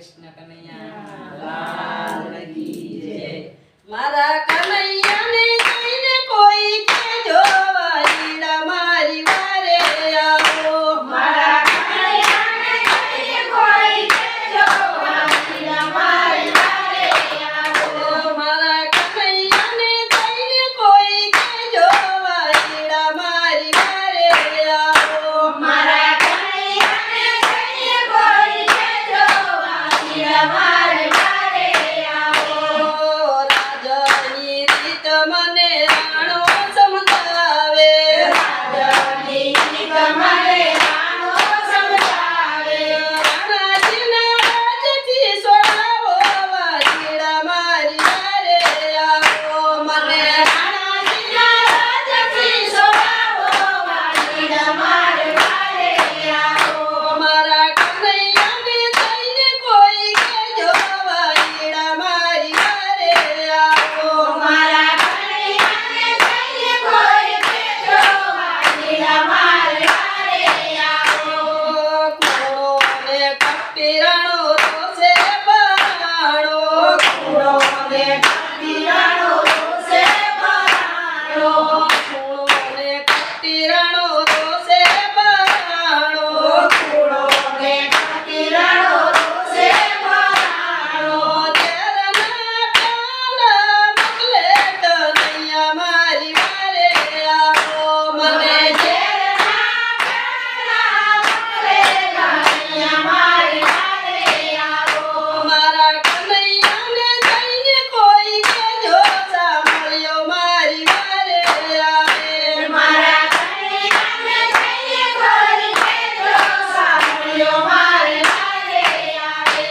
કૃષ્ણ કનૈયા લાલ કી જય। મારા કનૈયાને જઈને કોઈ કેજો વાલીડા મારી વારે આવો। મારા કનૈયાને જઈને કોઈ કેજો વાલીડા મારી વારે આવો। મારા કનૈયાને જઈને કોઈ કેજો વાલીડા મારી વારે આવો। મારા કનૈયાને જઈને કોઈ કેજો વાલીડા મારી વારે આવો। રાજની રીત મને રાણો સમજાવે। રાજની રીત મને રાણો સમજાવે। રાણાજીના રાજથી છોડાવો વાલીડા મારી વારે આવો। મને રાણાજીના રાજથી છોડાવો વાલીડા મારી વારે આવો। મારા કનૈયાને જઈને કોઈ કેજો વાલીડા મારી વારે આવો। મારા કનૈયાને જઈને કોઈ કેજો વાલીડા મારી વારે આવો। કૂડો ને કપટી રાણો રોષે પરાણો। કૂડો ને કપટી રાણો રોષે પરાણો। કૂડો ને કપટી રાણો રોષે પરાણો। કૂડો ને કપટી રાણો રોષે પરાણો। ઝેરના પ્યાલા મોકલે કનૈયા મારી વારે આવો। મને ઝેરના પ્યાલા મોકલે કનૈયા મારી વારે આવો। મારા કનૈયાને જઈને કોઈ કેજો સાંભળ્યો મારી વારે આવે। મારા કનૈયાને જઈને કોઈ કેજો સાંભળ્યો મારી વારે આવે।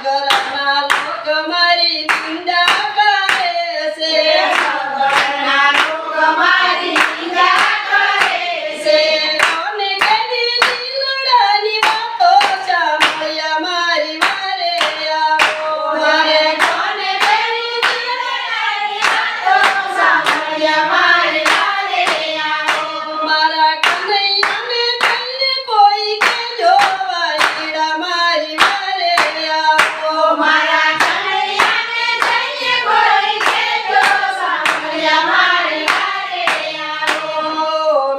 નગરના લોક મારી નિંદા કરે છે। સગરના લોક મારી નિંદા કરે છે। કોને કેવી લીલડાની વાતો સાંભળ્યા મારી વારે આવો। મારે કોને કેવી દિલડાની વાતો સાંભળ્યા મારી વારે આવો। મારા કનૈયાને જઈને કોઈ કેજો વાલીડા મારી વારે આવો। મારા કનૈયાને જઈને કોઈ કેજો સાંભળ્યા મારી વારે આવો।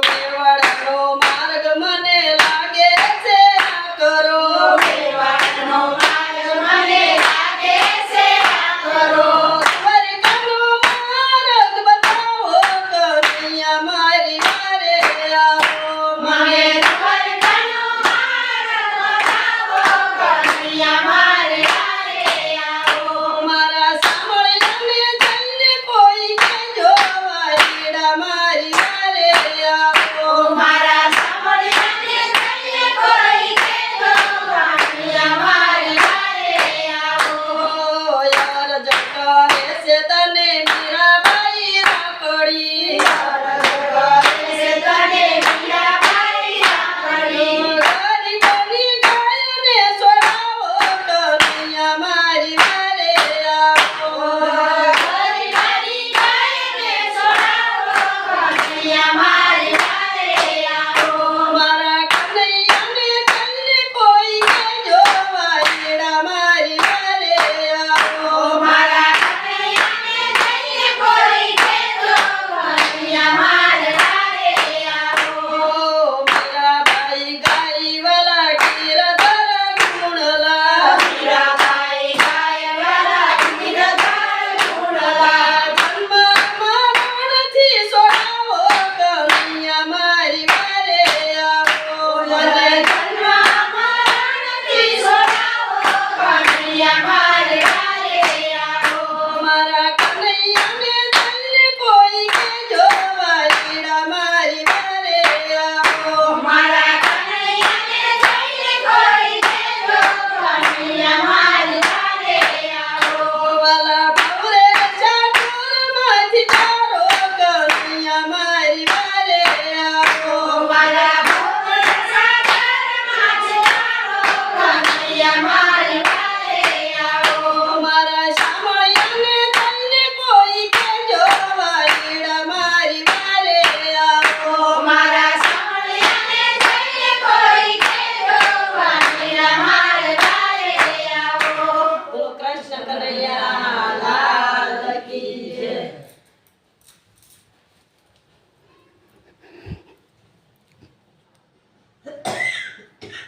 મેવાડનો માર્ગ મને લાગે છે ના કરો। મેવાડનો માર્ગ મને લાગે છે ના કરો। દ્વારકાનો માર્ગ બતાવો કનૈયા મારી વારે આવો। મને દ્વારકાનો માર્ગ બતાવો કનૈયા મારી વારે આવો। મારા સાંભળ્યાને જઈને કોઈ કેજો વાલીડા મારી વારે આવો। મારા સાંભળ્યાને જઈને કોઈ કેજો કનૈયા મારી વારે આવો। યાર જટરે છે તને મીરાબાઈ રાખડી। કરે છે તને મીરાબાઈ રાખડી। ગરીબોની ગાયોને છોડાવો કનૈયા મારી વારે આવો। ગરીબાની ગાયને છોડાવો કનૈયા મારી વારે આવો। મારા કનૈયાને જઈને કોઈ કેજો વાલીડા મારી વારે આવો। મારા કનૈયાને જઈને કોઈ કેજો કનૈયા મારી વારે આવો। મીરાબાઈ ગાયવાલા ગીરધર ગુણલા। મીરાબાઈ ગાયવાલા ગીરધર ગુણલા। જન્મમાં રણથી છોડાવો કનૈયા મારી વારે આવો। મને જન્મમાં રણથી છોડાવો કનૈયા મારી વારે આવો। મારા કનૈયાને જઈને કોઈ કેજો વાલીડા મારી વારે આવો। મારા કનૈયાને જઈને કોઈ કેજો કનૈયા મારી વારે આવો। વાલા ભવરે ચાટુરમાંથી તારો કનૈયા મારી વારે આવો। મારા ભોળા સાગરમાંથી તારો કનૈયા મારી વારે આવો। કનૈયા